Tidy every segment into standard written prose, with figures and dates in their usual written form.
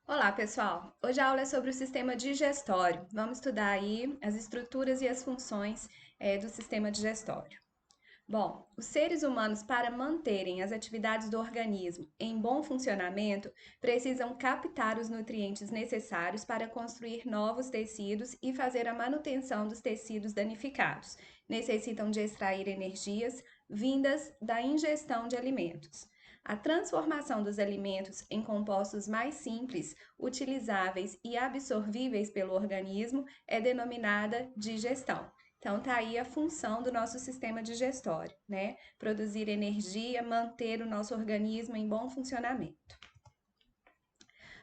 Olá, pessoal! Hoje a aula é sobre o sistema digestório. Vamos estudar aí as estruturas e as funções do sistema digestório. Bom, os seres humanos, para manterem as atividades do organismo em bom funcionamento, precisam captar os nutrientes necessários para construir novos tecidos e fazer a manutenção dos tecidos danificados. Necessitam de extrair energias vindas da ingestão de alimentos. A transformação dos alimentos em compostos mais simples, utilizáveis e absorvíveis pelo organismo é denominada digestão. Então, tá aí a função do nosso sistema digestório, né? Produzir energia, manter o nosso organismo em bom funcionamento.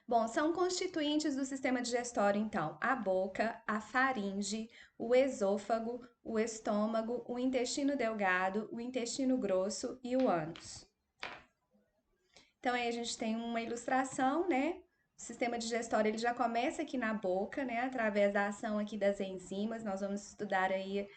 Bom, são constituintes do sistema digestório, então, a boca, a faringe, o esôfago, o estômago, o intestino delgado, o intestino grosso e o ânus. Então, aí a gente tem uma ilustração, né? O sistema digestório ele já começa aqui na boca, né? Através da ação aqui das enzimas. Nós vamos estudar aí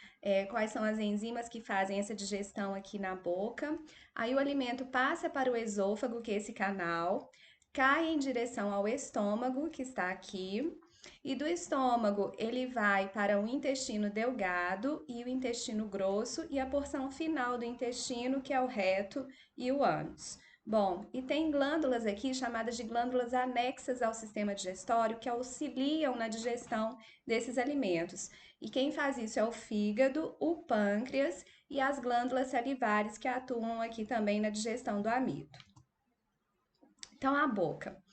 quais são as enzimas que fazem essa digestão aqui na boca. Aí o alimento passa para o esôfago, que é esse canal, cai em direção ao estômago, que está aqui. E do estômago ele vai para o intestino delgado e o intestino grosso e a porção final do intestino, que é o reto e o ânus. Bom, e tem glândulas aqui chamadas de glândulas anexas ao sistema digestório que auxiliam na digestão desses alimentos. E quem faz isso é o fígado, o pâncreas e as glândulas salivares que atuam aqui também na digestão do amido. Então, a boca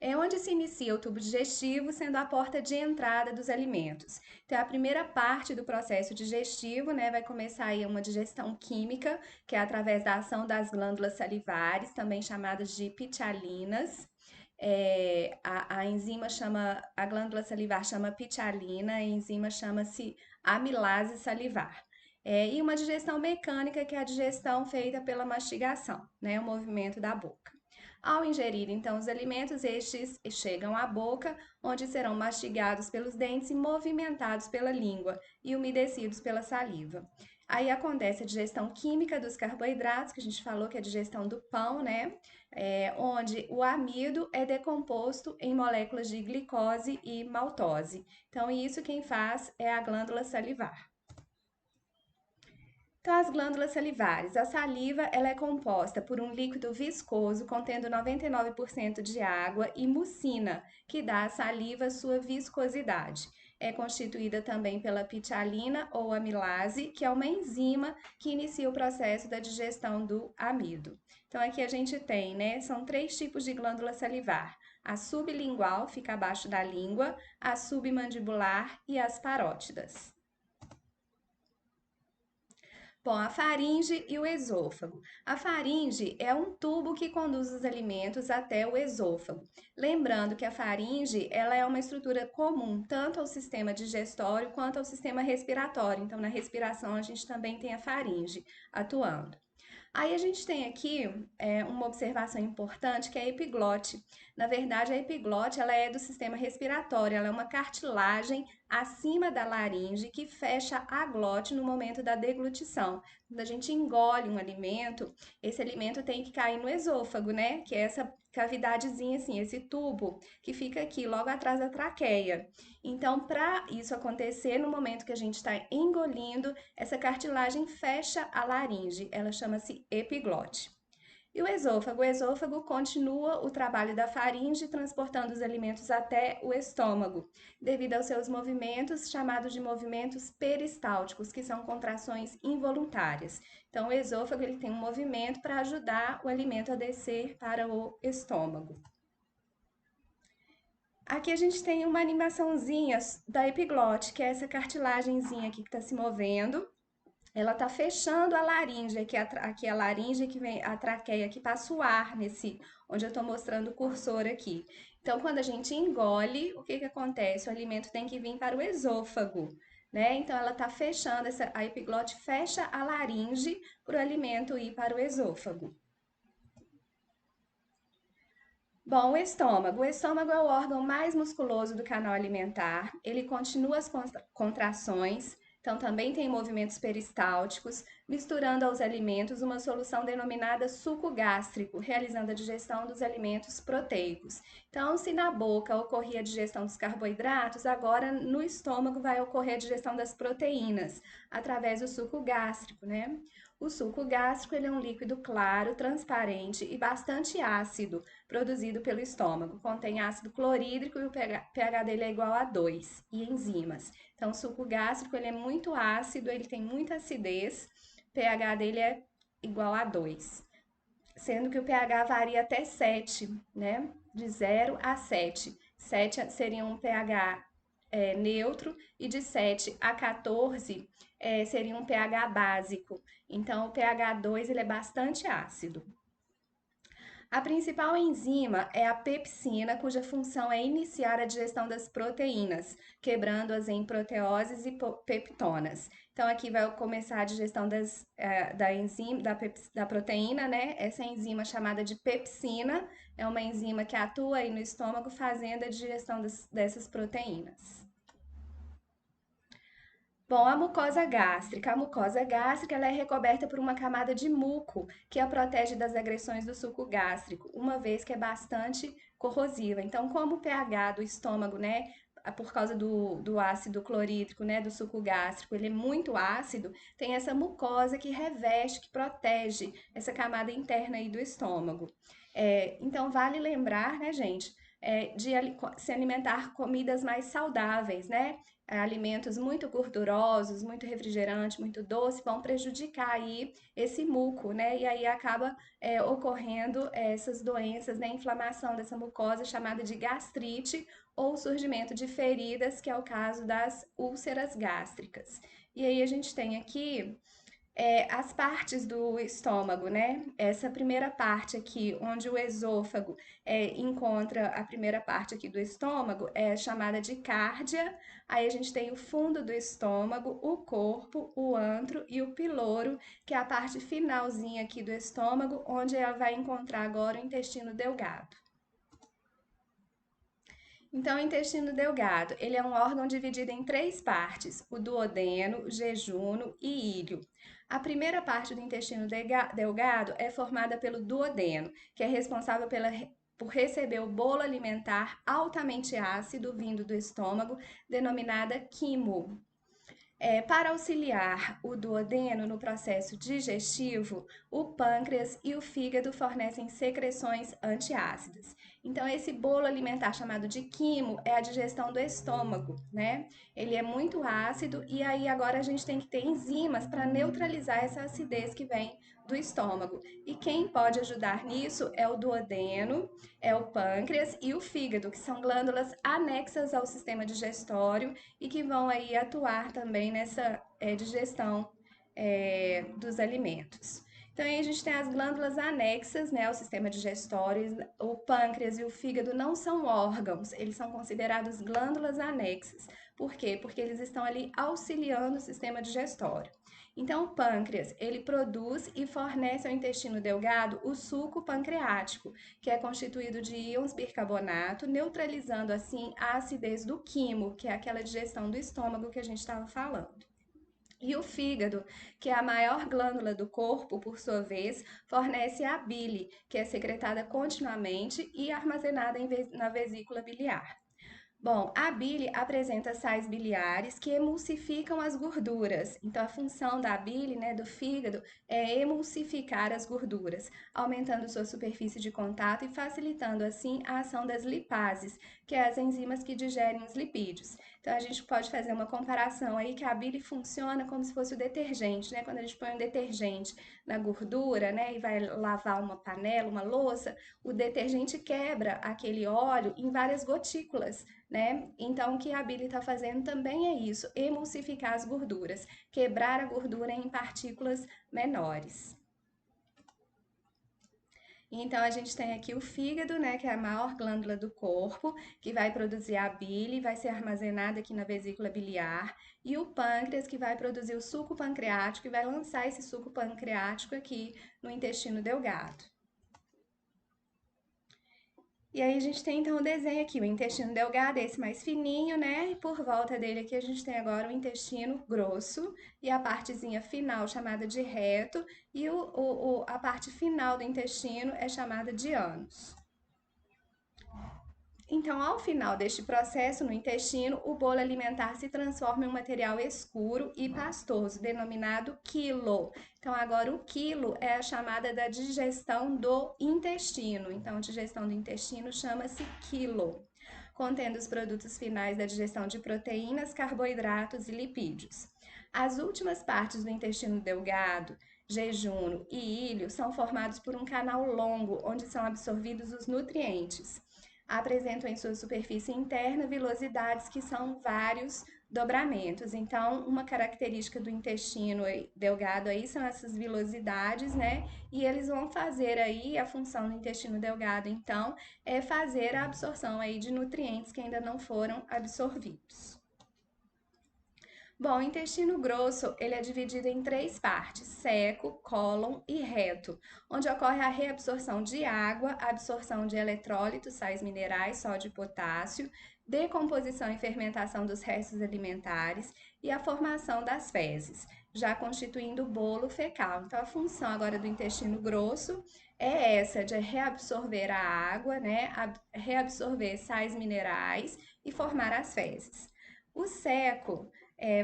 é onde se inicia o tubo digestivo, sendo a porta de entrada dos alimentos. Então, a primeira parte do processo digestivo, né, vai começar aí uma digestão química, que é através da ação das glândulas salivares, também chamadas de pitialinas. A enzima chama, a glândula salivar chama pitialina, a enzima chama-se amilase salivar. E uma digestão mecânica, que é a digestão feita pela mastigação, né, o movimento da boca. Ao ingerir, então, os alimentos, estes chegam à boca, onde serão mastigados pelos dentes e movimentados pela língua e umedecidos pela saliva. Aí acontece a digestão química dos carboidratos, que a gente falou que é a digestão do pão, né? Onde o amido é decomposto em moléculas de glicose e maltose. Então, isso quem faz é a glândula salivar. Então, as glândulas salivares. A saliva ela é composta por um líquido viscoso contendo 99% de água e mucina, que dá à saliva sua viscosidade. É constituída também pela pitialina ou amilase, que é uma enzima que inicia o processo da digestão do amido. Então, aqui a gente tem, né? São três tipos de glândula salivar: a sublingual, fica abaixo da língua, a submandibular e as parótidas. Bom, a faringe e o esôfago. A faringe é um tubo que conduz os alimentos até o esôfago. Lembrando que a faringe, ela é uma estrutura comum tanto ao sistema digestório quanto ao sistema respiratório. Então, na respiração, a gente também tem a faringe atuando. Aí a gente tem aqui uma observação importante que é a epiglote. Na verdade, a epiglote ela é do sistema respiratório, ela é uma cartilagem acima da laringe que fecha a glote no momento da deglutição. Quando a gente engole um alimento, esse alimento tem que cair no esôfago, né? Que é essa cavidadezinha assim, esse tubo que fica aqui logo atrás da traqueia. Então, para isso acontecer, no momento que a gente está engolindo, essa cartilagem fecha a laringe, ela chama-se epiglote. E o esôfago continua o trabalho da faringe, transportando os alimentos até o estômago, devido aos seus movimentos, chamados de movimentos peristálticos, que são contrações involuntárias. Então, o esôfago ele tem um movimento para ajudar o alimento a descer para o estômago. Aqui a gente tem uma animaçãozinha da epiglote, que é essa cartilagemzinha aqui que está se movendo. Ela está fechando a laringe, aqui a laringe que vem a traqueia que passa o ar nesse, onde eu estou mostrando o cursor aqui. Então, quando a gente engole, o que que acontece? O alimento tem que vir para o esôfago, né? Então, ela está fechando, a epiglote fecha a laringe para o alimento ir para o esôfago. Bom, o estômago. O estômago é o órgão mais musculoso do canal alimentar. Ele continua as contrações, então também tem movimentos peristálticos, misturando aos alimentos uma solução denominada suco gástrico, realizando a digestão dos alimentos proteicos. Então, se na boca ocorria a digestão dos carboidratos, agora no estômago vai ocorrer a digestão das proteínas, através do suco gástrico, né? O suco gástrico ele é um líquido claro, transparente e bastante ácido, produzido pelo estômago. Contém ácido clorídrico e o pH dele é igual a 2 e enzimas. Então, o suco gástrico ele é muito ácido, ele tem muita acidez, pH dele é igual a 2, sendo que o pH varia até 7, né? De 0 a 7. 7 seria um pH neutro e de 7 a 14 seria um pH básico. Então, o pH 2 ele é bastante ácido. A principal enzima é a pepsina, cuja função é iniciar a digestão das proteínas, quebrando-as em proteoses e peptonas. Então, aqui vai começar a digestão da enzima, da proteína, né? Essa enzima chamada de pepsina é uma enzima que atua aí no estômago, fazendo a digestão dessas proteínas. Bom, a mucosa gástrica. A mucosa gástrica ela é recoberta por uma camada de muco que a protege das agressões do suco gástrico, uma vez que é bastante corrosiva. Então, como o pH do estômago, né, por causa do ácido clorídrico, né, do suco gástrico, ele é muito ácido, tem essa mucosa que reveste, que protege essa camada interna aí do estômago. Então, vale lembrar, né, gente, de se alimentar comidas mais saudáveis, né? Alimentos muito gordurosos, muito refrigerante, muito doce, vão prejudicar aí esse muco, né? E aí acaba ocorrendo essas doenças, né? Inflamação dessa mucosa chamada de gastrite ou surgimento de feridas, que é o caso das úlceras gástricas. E aí a gente tem aqui as partes do estômago, né? Essa primeira parte aqui, onde o esôfago encontra a primeira parte aqui do estômago, é chamada de cárdia. Aí a gente tem o fundo do estômago, o corpo, o antro e o piloro, que é a parte finalzinha aqui do estômago, onde ela vai encontrar agora o intestino delgado. Então, o intestino delgado, ele é um órgão dividido em três partes, o duodeno, o jejunum e íleo. A primeira parte do intestino delgado é formada pelo duodeno, que é responsável por receber o bolo alimentar altamente ácido vindo do estômago, denominada quimo. Para auxiliar o duodeno no processo digestivo, o pâncreas e o fígado fornecem secreções antiácidas. Então, esse bolo alimentar chamado de quimo é a digestão do estômago, né? Ele é muito ácido e aí agora a gente tem que ter enzimas para neutralizar essa acidez que vem do estômago. E quem pode ajudar nisso é o duodeno, é o pâncreas e o fígado, que são glândulas anexas ao sistema digestório e que vão aí atuar também nessa digestão dos alimentos. Então, aí a gente tem as glândulas anexas, né, ao sistema digestório. O pâncreas e o fígado não são órgãos, eles são considerados glândulas anexas. Por quê? Porque eles estão ali auxiliando o sistema digestório. Então, o pâncreas, ele produz e fornece ao intestino delgado o suco pancreático, que é constituído de íons bicarbonato, neutralizando assim a acidez do quimo, que é aquela digestão do estômago que a gente estava falando. E o fígado, que é a maior glândula do corpo, por sua vez, fornece a bile, que é secretada continuamente e armazenada na vesícula biliar. Bom, a bile apresenta sais biliares que emulsificam as gorduras. Então, a função da bile, né, do fígado, é emulsificar as gorduras, aumentando sua superfície de contato e facilitando, assim, a ação das lipases, que é as enzimas que digerem os lipídios. Então, a gente pode fazer uma comparação aí que a bile funciona como se fosse o detergente, né? Quando a gente põe um detergente na gordura, né, e vai lavar uma panela, uma louça, o detergente quebra aquele óleo em várias gotículas, né? Então, o que a bile está fazendo também é isso, emulsificar as gorduras, quebrar a gordura em partículas menores. Então, a gente tem aqui o fígado, né, que é a maior glândula do corpo, que vai produzir a bile, vai ser armazenada aqui na vesícula biliar, e o pâncreas, que vai produzir o suco pancreático e vai lançar esse suco pancreático aqui no intestino delgado. E aí a gente tem então o desenho aqui, o intestino delgado, esse mais fininho, né? E por volta dele aqui a gente tem agora o intestino grosso e a partezinha final chamada de reto e a parte final do intestino é chamada de ânus. Então, ao final deste processo no intestino, o bolo alimentar se transforma em um material escuro e pastoso, denominado quilo. Então, agora o quilo é a chamada da digestão do intestino. Então, a digestão do intestino chama-se quilo, contendo os produtos finais da digestão de proteínas, carboidratos e lipídios. As últimas partes do intestino delgado, jejum e ilho são formados por um canal longo onde são absorvidos os nutrientes. Apresentam em sua superfície interna vilosidades que são vários dobramentos. Então, uma característica do intestino delgado aí são essas vilosidades, né? E eles vão fazer aí a função do intestino delgado, então, é fazer a absorção aí de nutrientes que ainda não foram absorvidos. Bom, o intestino grosso, ele é dividido em três partes, seco, cólon e reto, onde ocorre a reabsorção de água, absorção de eletrólitos, sais minerais, sódio e potássio, decomposição e fermentação dos restos alimentares e a formação das fezes, já constituindo o bolo fecal. Então, a função agora do intestino grosso é essa de reabsorver a água, né, reabsorver sais minerais e formar as fezes. O seco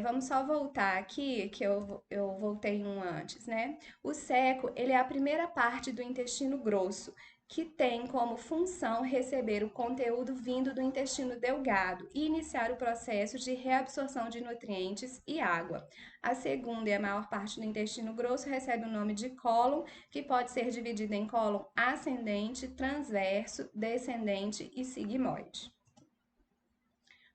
vamos só voltar aqui, que eu voltei um antes, né? O seco, ele é a primeira parte do intestino grosso, que tem como função receber o conteúdo vindo do intestino delgado e iniciar o processo de reabsorção de nutrientes e água. A segunda e a maior parte do intestino grosso recebe o nome de cólon, que pode ser dividido em cólon ascendente, transverso, descendente e sigmoide.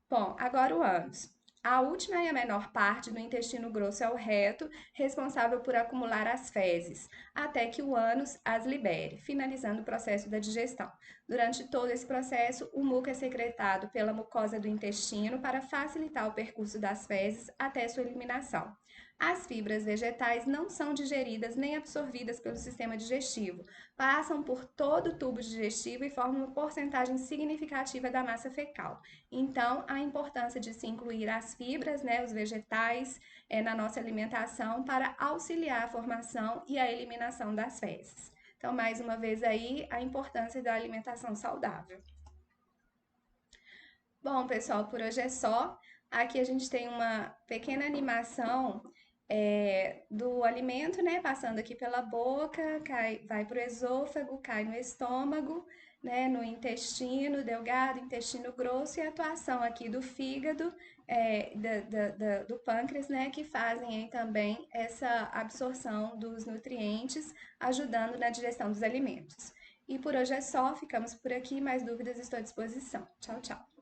Bom, agora o ânus. A última e a menor parte do intestino grosso é o reto, responsável por acumular as fezes, até que o ânus as libere, finalizando o processo da digestão. Durante todo esse processo, o muco é secretado pela mucosa do intestino para facilitar o percurso das fezes até sua eliminação. As fibras vegetais não são digeridas nem absorvidas pelo sistema digestivo, passam por todo o tubo digestivo e formam uma porcentagem significativa da massa fecal. Então, a importância de se incluir as fibras, né, os vegetais, na nossa alimentação para auxiliar a formação e a eliminação das fezes. Então, mais uma vez aí, a importância da alimentação saudável. Bom, pessoal, por hoje é só. Aqui a gente tem uma pequena animação do alimento, né? Passando aqui pela boca, vai para o esôfago, cai no estômago, né? No intestino delgado, intestino grosso e a atuação aqui do fígado, do pâncreas, né? Que fazem aí também essa absorção dos nutrientes, ajudando na digestão dos alimentos. E por hoje é só, ficamos por aqui. Mais dúvidas estou à disposição. Tchau, tchau.